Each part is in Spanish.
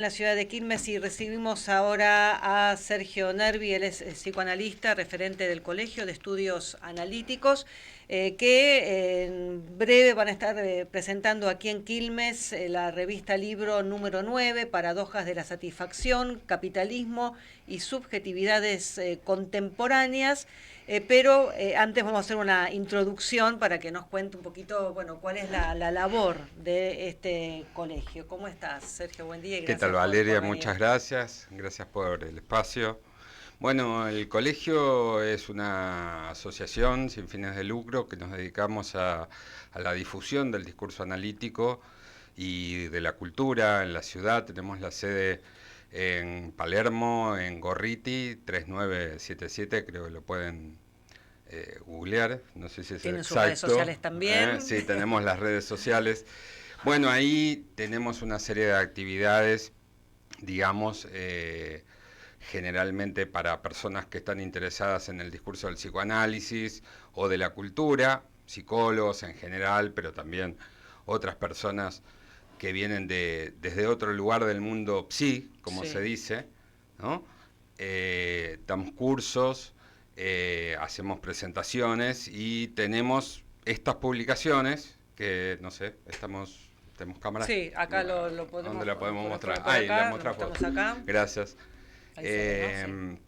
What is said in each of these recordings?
En la ciudad de Quilmes y recibimos ahora a Sergio Nervi, él es psicoanalista, referente del Colegio de Estudios Analíticos, que en breve van a estar presentando aquí en Quilmes la revista Libro número 9, Paradojas de la Satisfacción, Capitalismo y Subjetividades Contemporáneas. Pero antes vamos a hacer una introducción para que nos cuente un poquito, bueno, cuál es la labor de este colegio. ¿Cómo estás, Sergio? Buen día y ¿Qué tal, gracias por Valeria? venir. Muchas gracias. Gracias por el espacio. Bueno, el colegio es una asociación sin fines de lucro que nos dedicamos a la difusión del discurso analítico y de la cultura en la ciudad. Tenemos la sede en Palermo, en Gorriti, 3977, creo que lo pueden googlear, no sé si es Tienen sus redes exacto. sociales también. Sí, tenemos las redes sociales. Bueno, ahí tenemos una serie de actividades, digamos, generalmente para personas que están interesadas en el discurso del psicoanálisis o de la cultura, psicólogos en general, pero también otras personas que vienen desde otro lugar del mundo psi, como se Sí. dice, ¿no? Damos cursos, hacemos presentaciones y tenemos estas publicaciones que, no sé, tenemos cámaras. Sí, acá lo ¿Dónde podemos la podemos poner mostrar? por Ahí, la acá, lo mostramos. mostramos acá. Gracias. Ahí se ve, ¿no? Sí. Eh,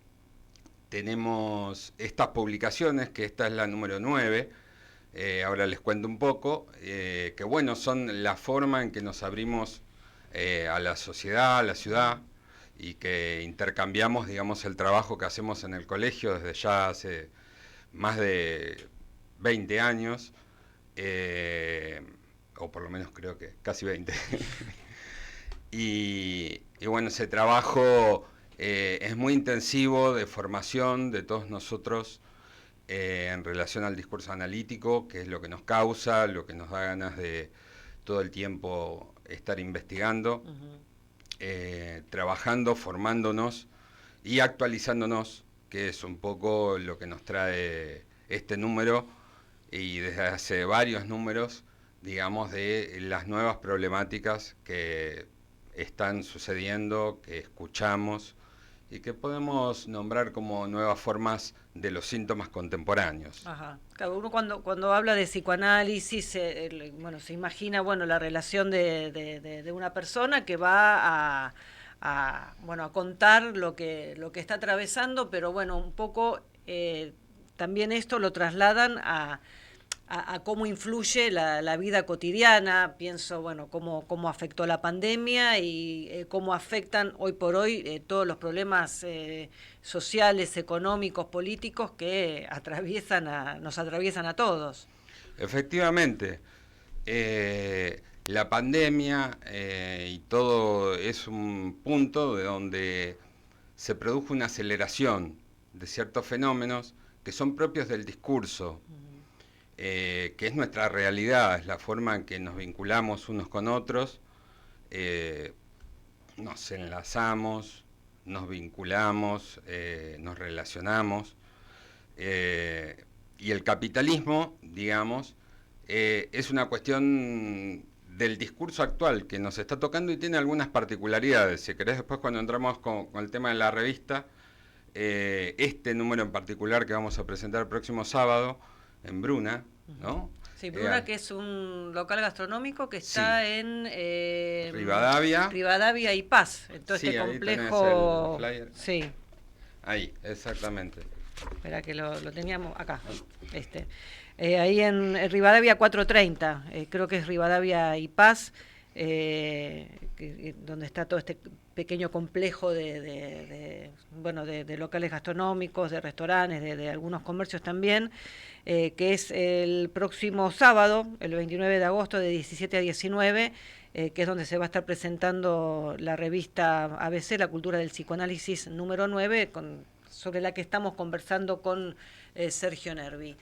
Tenemos estas publicaciones, que esta es la número 9. Ahora les cuento un poco, que bueno, son la forma en que nos abrimos a la sociedad, a la ciudad, y que intercambiamos, digamos, el trabajo que hacemos en el colegio desde ya hace más de 20 años, o por lo menos creo que casi 20. Y bueno, ese trabajo es muy intensivo de formación de todos nosotros en relación al discurso analítico, que es lo que nos causa, lo que nos da ganas de todo el tiempo estar investigando, Ujú. trabajando, formándonos y actualizándonos, que es un poco lo que nos trae este número y desde hace varios números, digamos, de las nuevas problemáticas que están sucediendo, que escuchamos y que podemos nombrar como nuevas formas de los síntomas contemporáneos. Ajá. Claro, uno cuando habla de psicoanálisis, bueno, se imagina, bueno, la relación de una persona que va bueno, a contar lo que está atravesando, pero bueno, un poco también esto lo trasladan a cómo influye la vida cotidiana. Pienso, bueno, cómo afectó la pandemia y cómo afectan hoy por hoy todos los problemas sociales, económicos, políticos que nos atraviesan a todos. Efectivamente, la pandemia y todo es un punto de donde se produjo una aceleración de ciertos fenómenos que son propios del discurso, que es nuestra realidad, es la forma en que nos vinculamos unos con otros, eh, nos enlazamos, nos vinculamos, nos relacionamos. Y el capitalismo, digamos, es una cuestión del discurso actual que nos está tocando y tiene algunas particularidades. Si querés, después cuando entramos con el tema de la revista, este número en particular que vamos a presentar el próximo sábado en Bruna, ¿no? Sí, Bruna, Eh, que es un local gastronómico que sí, está en Rivadavia, Rivadavia y Paz, en todo este sí, ahí tenés el complejo. flyer. Sí, Ahí, exactamente. espera que lo teníamos acá. Este. Ahí en Rivadavia 430, creo que es Rivadavia y Paz, donde está todo este pequeño complejo bueno, de locales gastronómicos, de restaurantes, de algunos comercios también, que es el próximo sábado, el 29 de agosto, de 17 a 19, que es donde se va a estar presentando la revista ABC, La Cultura del Psicoanálisis número 9, sobre la que estamos conversando con Sergio Nervi.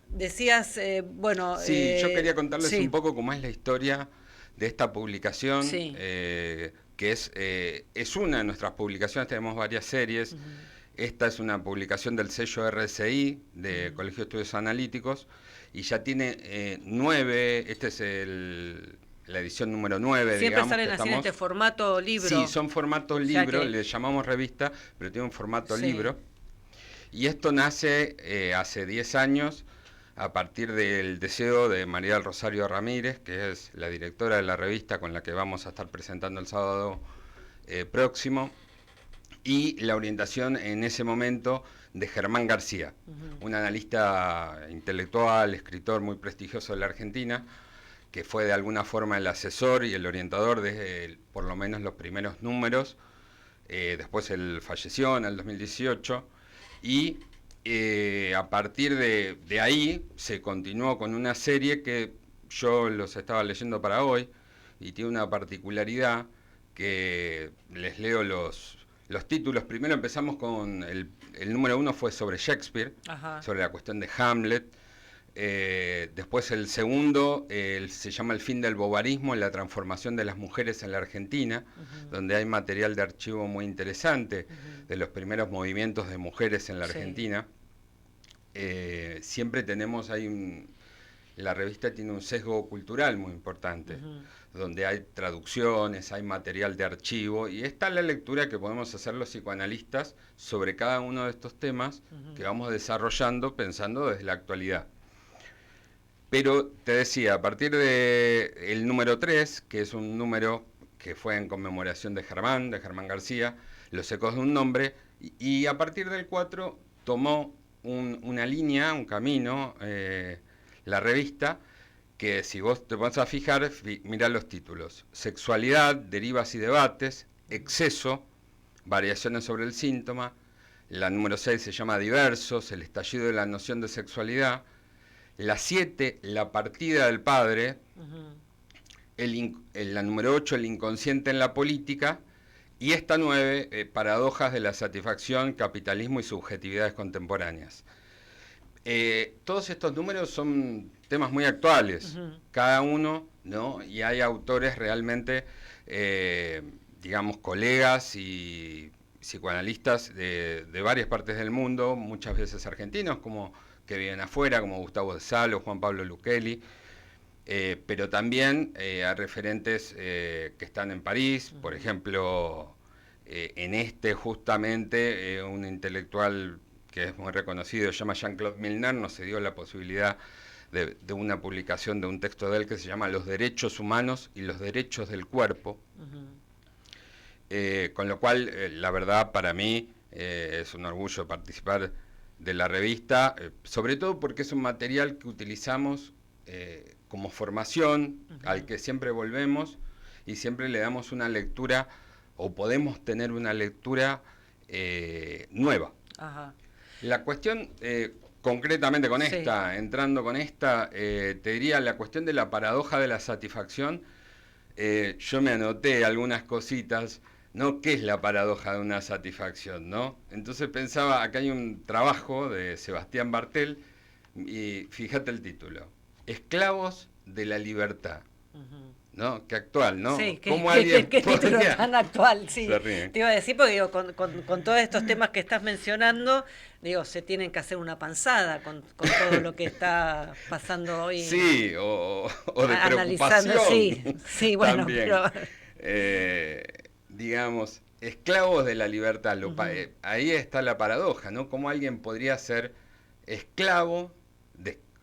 Decías, bueno, Sí, yo quería contarles un sí, poco cómo es la historia de esta publicación, sí. que es una de nuestras publicaciones, tenemos varias series. Ujú, Esta es una publicación del sello RCI, de ujú. Colegio de Estudios Analíticos, y ya tiene 9, este es la edición número 9, Siempre digamos. salen así en este formato libro. Sí, son formatos libro, que... le llamamos revista, pero tiene un formato sí. libro. Y esto nace hace 10 años a partir del deseo de María del Rosario Ramírez, que es la directora de la revista con la que vamos a estar presentando el sábado próximo, y la orientación en ese momento de Germán García, un analista intelectual, escritor muy prestigioso de la Argentina, que fue de alguna forma el asesor y el orientador desde por lo menos los primeros números. Después él falleció en el 2018 y a partir de ahí se continuó con una serie que yo los estaba leyendo para hoy y tiene una particularidad que les leo los títulos. Primero empezamos con el número 1 fue sobre Shakespeare, Ajá. sobre la cuestión de Hamlet. Después el segundo se llama El fin del bovarismo y la transformación de las mujeres en la Argentina, donde hay material de archivo muy interesante de los primeros movimientos de mujeres en la Argentina. Siempre tenemos ahí la revista tiene un sesgo cultural muy importante, donde hay traducciones, hay material de archivo, y está la lectura que podemos hacer los psicoanalistas sobre cada uno de estos temas que vamos desarrollando pensando desde la actualidad. Pero te decía, a partir del número 3, que es un número que fue en conmemoración de Germán García, Los ecos de un nombre, y a partir del 4 tomó una línea, un camino, la revista, que si vos te vas a fijar, mirá los títulos: Sexualidad, derivas y debates, Exceso, variaciones sobre el síntoma. La número 6 se llama Diversos, el estallido de la noción de sexualidad. La 7, la partida del padre. La número 8, el inconsciente en la política. Y esta 9, paradojas de la satisfacción, capitalismo y subjetividades contemporáneas. Todos estos números son temas muy actuales, cada uno, ¿no? Y hay autores realmente, digamos, colegas y psicoanalistas de varias partes del mundo, muchas veces argentinos, como que viven afuera, como Gustavo de Salo, Juan Pablo Lucchesi, pero también hay referentes que están en París, por ejemplo, en justamente un intelectual que es muy reconocido, se llama Jean-Claude Milner, nos se dio la posibilidad de una publicación de un texto de él que se llama Los derechos humanos y los derechos del cuerpo, con lo cual, la verdad, para mí es un orgullo participar de la revista, sobre todo porque es un material que utilizamos como formación, al que siempre volvemos y siempre le damos una lectura, o podemos tener una lectura nueva. Ajá. La cuestión, concretamente con esta, entrando con esta, te diría la cuestión de la paradoja de la satisfacción. Yo me anoté algunas cositas, ¿no? ¿Qué es la paradoja de una satisfacción, no? Entonces pensaba, acá hay un trabajo de Sebastián Bartel, y fíjate el título: Esclavos de la libertad. ¿No? Qué actual, ¿no? Sí, qué título tan actual, sí. Te iba a decir, porque digo, con todos estos temas que estás mencionando, digo, se tienen que hacer una panzada con todo lo que está pasando hoy. Sí, o de analizando, preocupación. sí, bueno, también. Pero... digamos, esclavos de la libertad. Ahí está la paradoja, ¿no? ¿Cómo alguien podría ser esclavo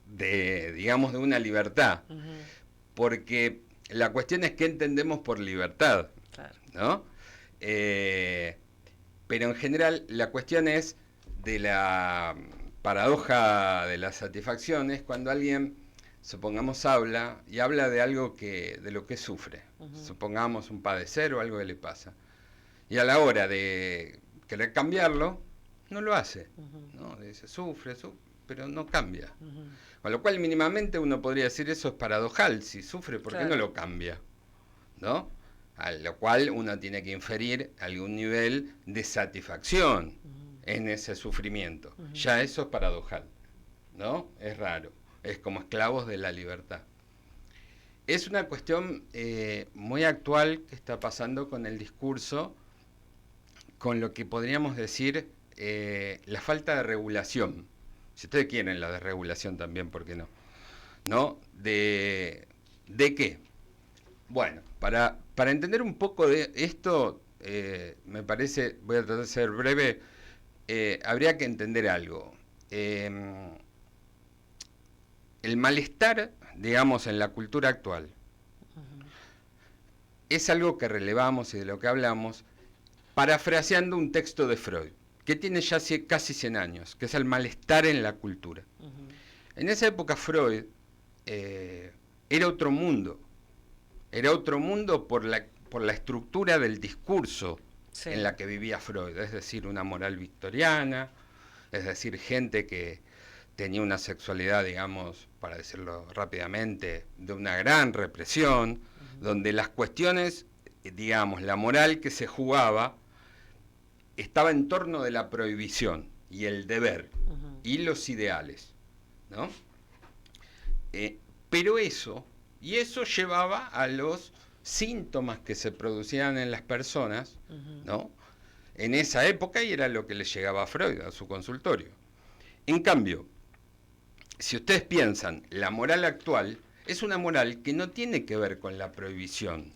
digamos, de una libertad? Porque la cuestión es qué entendemos por libertad, ¿no? Pero en general la cuestión es de la paradoja de la satisfacción, es cuando alguien, supongamos, habla de algo de lo que sufre, supongamos un padecer o algo que le pasa, y a la hora de querer cambiarlo, no lo hace, ¿no? Dice, sufre, pero no cambia. Con lo cual, mínimamente uno podría decir, eso es paradojal. Si sufre, ¿por qué no lo cambia? ¿No? A lo cual uno tiene que inferir algún nivel de satisfacción en ese sufrimiento. Ya eso es paradojal, ¿no? Es raro. Es como esclavos de la libertad. Es una cuestión muy actual que está pasando con el discurso, con lo que podríamos decir la falta de regulación. Si ustedes quieren la desregulación también, ¿por qué no? ¿No? ¿De qué? Bueno, para entender un poco de esto, me parece, voy a tratar de ser breve, habría que entender algo. El malestar, digamos, en la cultura actual, es algo que relevamos y de lo que hablamos, parafraseando un texto de Freud, que tiene ya casi 100 años, que es el malestar en la cultura. En esa época Freud era otro mundo. Era otro mundo por la estructura del discurso en la que vivía Freud, es decir, una moral victoriana, es decir, gente que tenía una sexualidad, digamos, para decirlo rápidamente, de una gran represión, donde las cuestiones, digamos, la moral que se jugaba estaba en torno de la prohibición y el deber y los ideales, ¿no? Pero eso llevaba a los síntomas que se producían en las personas, ¿no? En esa época, y era lo que le llegaba a Freud, a su consultorio. En cambio, si ustedes piensan, la moral actual es una moral que no tiene que ver con la prohibición.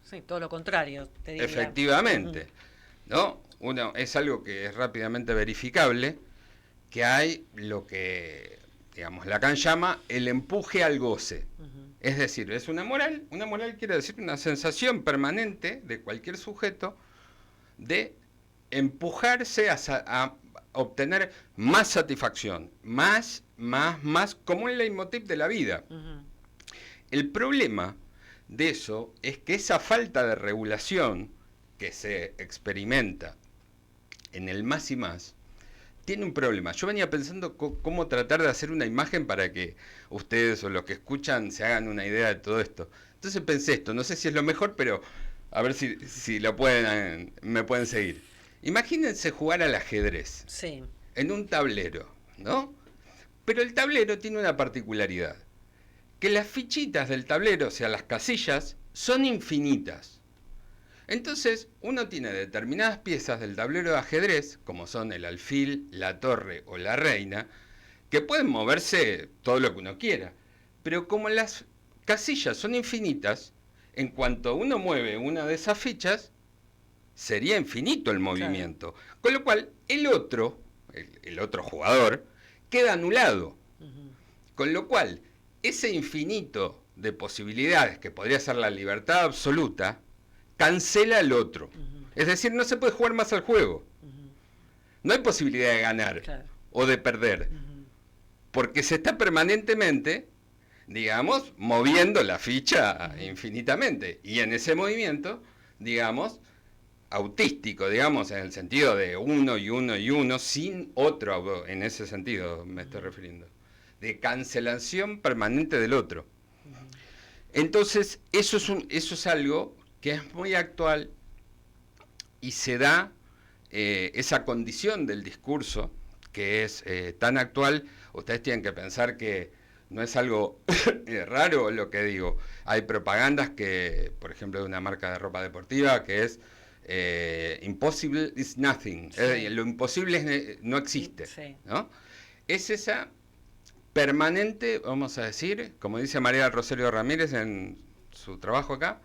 Sí, todo lo contrario, te diría. Efectivamente, ¿no? Es algo que es rápidamente verificable, que hay lo que, digamos, Lacan llama el empuje al goce. Es decir, es una moral quiere decir una sensación permanente de cualquier sujeto de empujarse a obtener más satisfacción, más, como un leitmotiv de la vida. El problema de eso es que esa falta de regulación que se experimenta en el más y más tiene un problema. Yo venía pensando cómo tratar de hacer una imagen para que ustedes o los que escuchan se hagan una idea de todo esto. Entonces pensé esto, no sé si es lo mejor, pero a ver si lo me pueden seguir. Imagínense jugar al ajedrez. Sí. En un tablero, ¿no? Pero el tablero tiene una particularidad, que las fichitas del tablero, o sea, las casillas, son infinitas. Entonces, uno tiene determinadas piezas del tablero de ajedrez, como son el alfil, la torre o la reina, que pueden moverse todo lo que uno quiera. Pero como las casillas son infinitas, en cuanto uno mueve una de esas fichas, sería infinito el movimiento. Claro. Con lo cual, el otro jugador, queda anulado. Con lo cual, ese infinito de posibilidades, que podría ser la libertad absoluta, cancela al otro. Es decir, no se puede jugar más al juego. No hay posibilidad de ganar o de perder. Porque se está permanentemente, digamos, moviendo la ficha infinitamente. Y en ese movimiento, digamos, autístico, digamos, en el sentido de uno y uno y uno, sin otro, en ese sentido me estoy refiriendo, de cancelación permanente del otro. Entonces, eso es algo que es muy actual y se da esa condición del discurso que es tan actual. Ustedes tienen que pensar que no es algo raro lo que digo. Hay propagandas que, por ejemplo, de una marca de ropa deportiva que es impossible is nothing. Sí. Lo imposible no existe. Sí. ¿No? Es esa permanente, vamos a decir, como dice María Rosario Ramírez en su trabajo acá,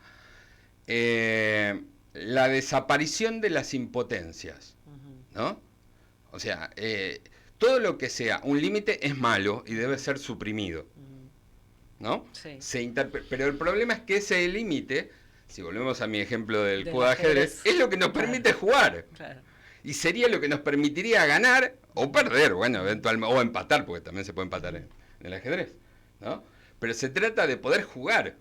la desaparición de las impotencias, ¿no? O sea, todo lo que sea un límite es malo y debe ser suprimido, ¿no? Sí. Pero el problema es que ese límite, si volvemos a mi ejemplo del juego de ajedrez, es lo que nos permite jugar. Claro. Y sería lo que nos permitiría ganar o perder, bueno, eventualmente, o empatar, porque también se puede empatar en el ajedrez, ¿no? Pero se trata de poder jugar.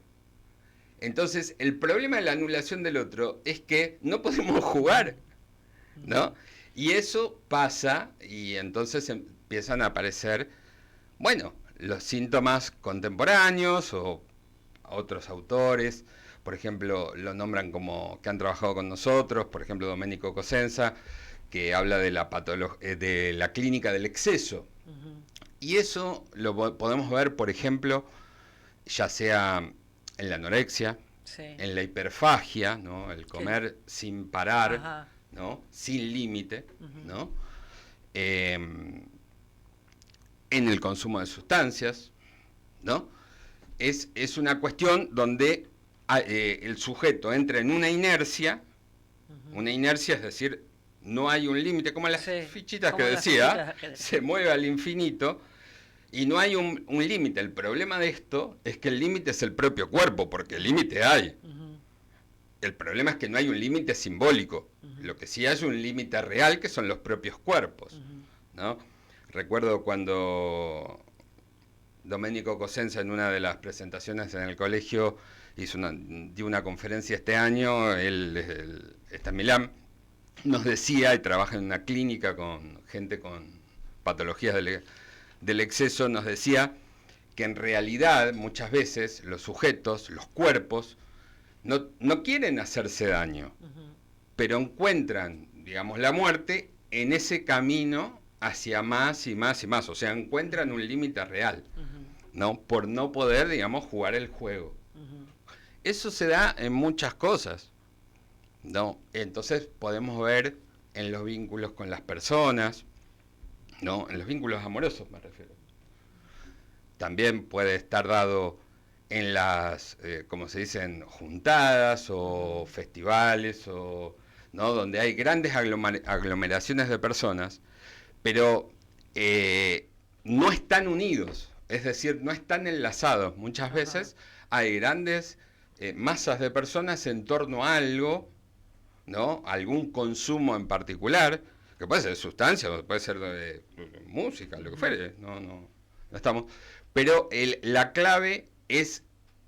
Entonces, el problema de la anulación del otro es que no podemos jugar, ¿no? Y eso pasa, y entonces empiezan a aparecer, bueno, los síntomas contemporáneos o otros autores, por ejemplo, lo nombran como que han trabajado con nosotros, por ejemplo, Domenico Cosenza, que habla de la clínica del exceso. Y eso lo podemos ver, por ejemplo, ya sea en la anorexia, en la hiperfagia, ¿no? El comer sin parar, ¿no? Sin límite, ¿no? En el consumo de sustancias, ¿no? Es una cuestión donde el sujeto entra en una inercia es decir, no hay un límite, como las fichitas que decía, se mueve al infinito y no hay un límite. El problema de esto es que el límite es el propio cuerpo, porque el límite hay. El problema es que no hay un límite simbólico. Lo que sí hay es un límite real, que son los propios cuerpos, ¿no? Recuerdo cuando Domenico Cosenza, en una de las presentaciones en el colegio, dio una conferencia este año, él está en Milán, nos decía, y trabaja en una clínica con gente con patologías del exceso, nos decía que en realidad muchas veces los sujetos, los cuerpos, no quieren hacerse daño, pero encuentran, digamos, la muerte en ese camino hacia más y más y más, o sea, encuentran un límite real, ¿no? Por no poder, digamos, jugar el juego. Eso se da en muchas cosas, ¿no? Entonces podemos ver en los vínculos con las personas, ¿no? En los vínculos amorosos me refiero. También puede estar dado en las, como se dicen, juntadas o festivales, o, ¿no? Donde hay grandes aglomeraciones de personas, pero no están unidos, es decir, no están enlazados. Muchas veces hay grandes masas de personas en torno a algo, ¿no? Algún consumo en particular, que puede ser sustancia, o puede ser de música, lo que fuere, no estamos. Pero la clave es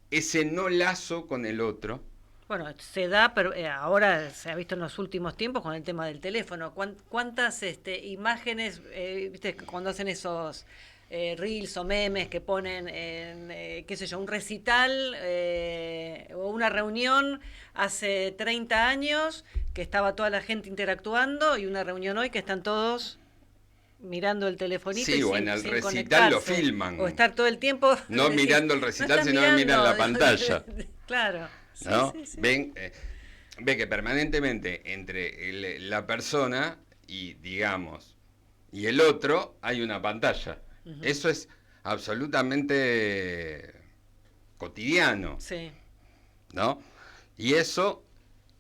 ese no lazo con el otro. Bueno, se da, pero ahora se ha visto en los últimos tiempos con el tema del teléfono. ¿Cuántas imágenes, viste, cuando hacen esos reels o memes que ponen en, qué sé yo, un recital o una reunión hace 30 años que estaba toda la gente interactuando, y una reunión hoy que están todos mirando el telefonito? Sí, o en el recital lo filman. O estar todo el tiempo... No mirando el recital, sino que miran la pantalla. Claro. ¿No? Sí. Ve que permanentemente entre la persona y, digamos, y el otro hay una pantalla. Eso es absolutamente cotidiano. Sí. ¿No? Y eso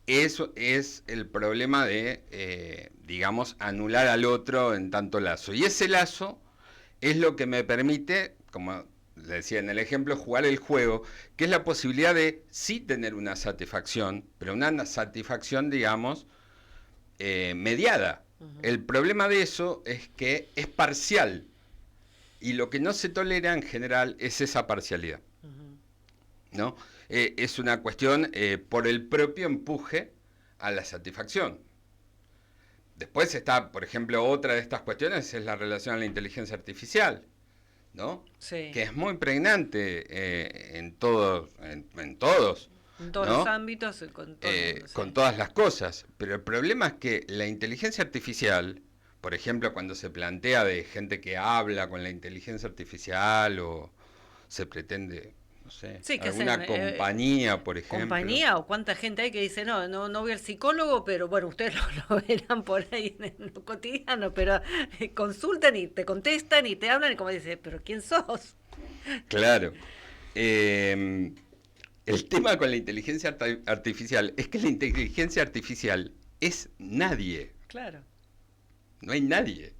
es el problema de, digamos, anular al otro en tanto lazo. Y ese lazo es lo que me permite, como le decía en el ejemplo, jugar el juego, que es la posibilidad de sí tener una satisfacción, pero una satisfacción, digamos, mediada. El problema de eso es que es parcial, y lo que no se tolera en general es esa parcialidad, ¿no? Es una cuestión por el propio empuje a la satisfacción. Después está, por ejemplo, otra de estas cuestiones es la relación a la inteligencia artificial, ¿no? Sí. Que es muy pregnante en todos, ¿no? Los ámbitos, con todas las cosas. Pero el problema es que la inteligencia artificial, por ejemplo, cuando se plantea de gente que habla con la inteligencia artificial o se pretende, no sé, sí, alguna compañía, por ejemplo. ¿Compañía? ¿O cuánta gente hay que dice, no voy al psicólogo, pero bueno, ustedes lo verán por ahí en lo cotidiano, pero consultan y te contestan y te hablan y como dice, pero ¿quién sos? Claro. El tema con la inteligencia artificial es que la inteligencia artificial es nadie. Claro. No hay nadie.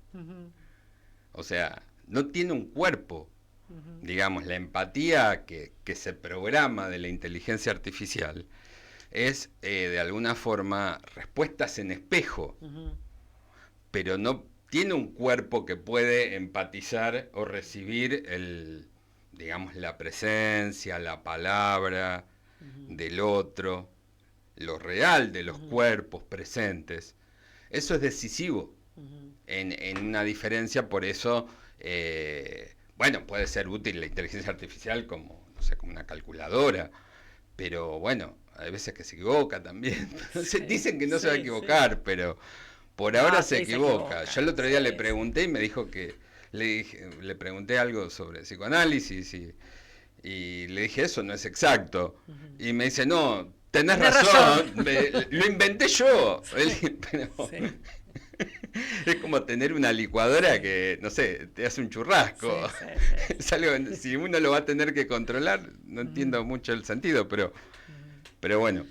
O sea, no tiene un cuerpo. Digamos, la empatía que se programa de la inteligencia artificial es, de alguna forma, respuestas en espejo, pero no tiene un cuerpo que puede empatizar o recibir digamos, la presencia, la palabra del otro, lo real de los cuerpos presentes. Eso es decisivo en una diferencia, por eso... bueno, puede ser útil la inteligencia artificial como, no sé, como una calculadora, pero bueno, hay veces que se equivoca también. Dicen que no se va a equivocar, pero por ahora se equivoca. Yo el otro día le pregunté y me dijo que, le pregunté algo sobre psicoanálisis y le dije, eso no es exacto. Y me dice, no, tenés razón. Lo inventé yo. Pero, es como tener una licuadora que, no sé, te hace un churrasco. Es algo, si uno lo va a tener que controlar, no entiendo mucho el sentido, pero Pero bueno.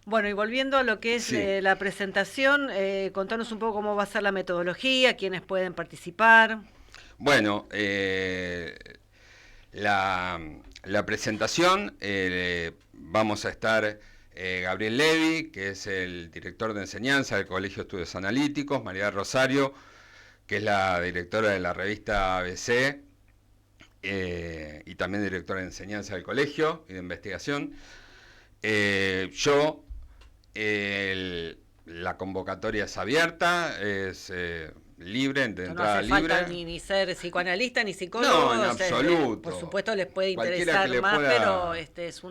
Bueno, y volviendo a lo que es Sí. la presentación, contanos un poco cómo va a ser la metodología, quiénes pueden participar. Bueno, la presentación, vamos a estar Gabriel Levy, que es el director de enseñanza del Colegio de Estudios Analíticos, María Rosario, que es la directora de la revista ABC, y también directora de enseñanza del colegio y de investigación. Yo, la convocatoria es abierta, es libre, de entrada No hace libre. falta ni ser psicоanalista ni psicólogo. No, en absoluto. Por supuesto les puede Cualquiera interesar que le más, pueda... pero es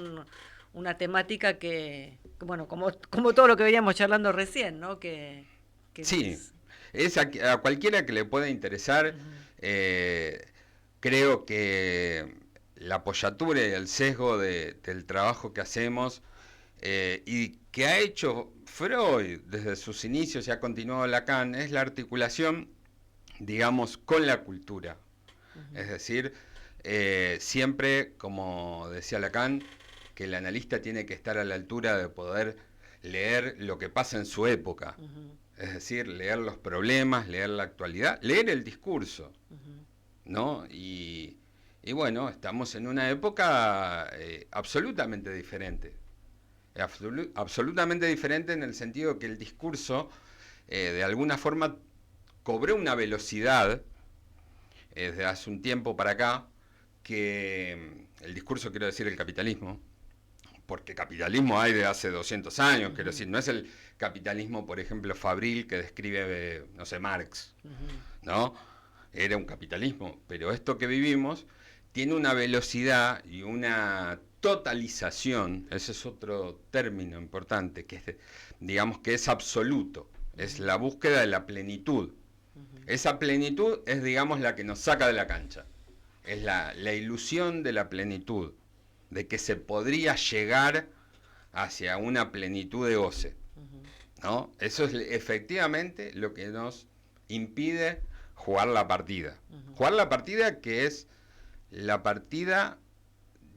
una temática que, bueno, como todo lo que veníamos charlando recién, ¿no? Que Sí, es a cualquiera que le pueda interesar. Creo que la apoyatura y el sesgo del trabajo que hacemos y que ha hecho Freud desde sus inicios y ha continuado Lacan es la articulación, digamos, con la cultura. Es decir, siempre, como decía Lacan, que el analista tiene que estar a la altura de poder leer lo que pasa en su época. Es decir, leer los problemas, leer la actualidad, leer el discurso, ¿no? Y bueno, estamos en una época absolutamente diferente. Absolutamente diferente en el sentido que el discurso, de alguna forma, cobró una velocidad desde hace un tiempo para acá, que el discurso, quiero decir, el capitalismo, porque capitalismo hay de hace 200 años, quiero decir, no es el capitalismo, por ejemplo, fabril que describe, no sé, Marx, ¿no? Era un capitalismo, pero esto que vivimos tiene una velocidad y una totalización, ese es otro término importante, que es, digamos que es absoluto, es la búsqueda de la plenitud. Esa plenitud es, digamos, la que nos saca de la cancha, es la ilusión de la plenitud, de que se podría llegar hacia una plenitud de goce, ¿no? Eso es efectivamente lo que nos impide jugar la partida. Jugar la partida, que es la partida,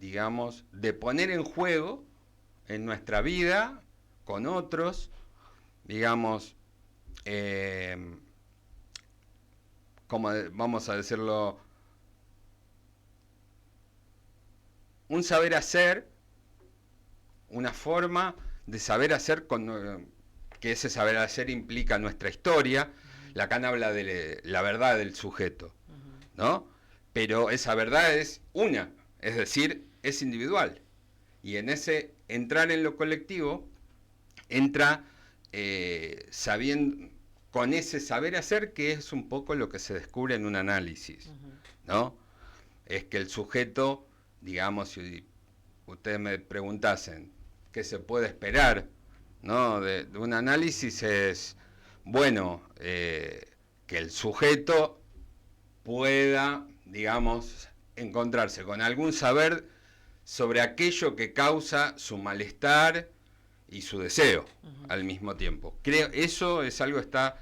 digamos, de poner en juego en nuestra vida, con otros, digamos, como vamos a decirlo, un saber hacer, una forma de saber hacer, que ese saber hacer implica nuestra historia. Lacan habla de la verdad del sujeto, ¿no? Pero esa verdad es una, es decir, es individual. Y en ese entrar en lo colectivo, entra sabiendo, con ese saber hacer, que es un poco lo que se descubre en un análisis, ¿no? Es que el sujeto, digamos, si ustedes me preguntasen qué se puede esperar, ¿no? de un análisis, es, bueno, que el sujeto pueda, digamos, encontrarse con algún saber sobre aquello que causa su malestar y su deseo al mismo tiempo. Creo eso es algo que está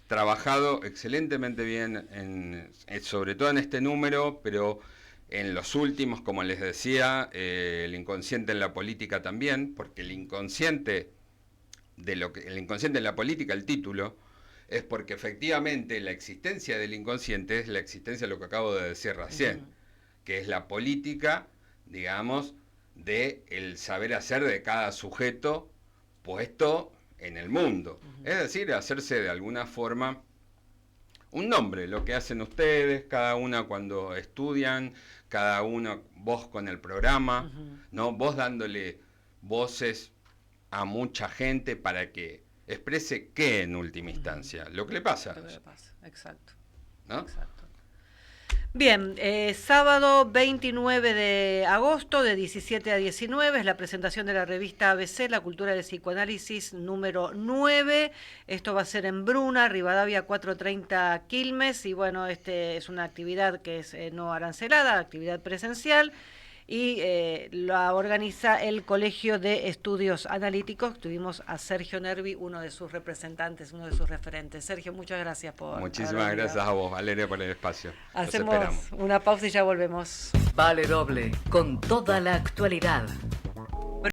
trabajado excelentemente bien, sobre todo en este número, pero en los últimos, como les decía, el inconsciente en la política también, porque el inconsciente en la política, el título, es porque efectivamente la existencia del inconsciente es la existencia de lo que acabo de decir recién, que es la política, digamos, de el saber hacer de cada sujeto puesto en el mundo. Es decir, hacerse de alguna forma un nombre, lo que hacen ustedes, cada una cuando estudian, cada uno, vos con el programa, ¿no? Vos dándole voces a mucha gente para que exprese qué en última instancia, lo que le pasa. Lo que le pasa, exacto. ¿No? Exacto. Bien, sábado 29 de agosto de 17 a 19 es la presentación de la revista ABC, La Cultura del Psicoanálisis número 9. Esto va a ser en Bruna, Rivadavia 430 Quilmes, y bueno, es una actividad que es no arancelada, actividad presencial, y la organiza el Colegio de Estudios Analíticos. Tuvimos a Sergio Nervi, uno de sus representantes, uno de sus referentes. Sergio, muchas gracias por... Muchísimas gracias a vos, Valeria, por el espacio. Hacemos una pausa y ya volvemos. Vale Doble, con toda la actualidad.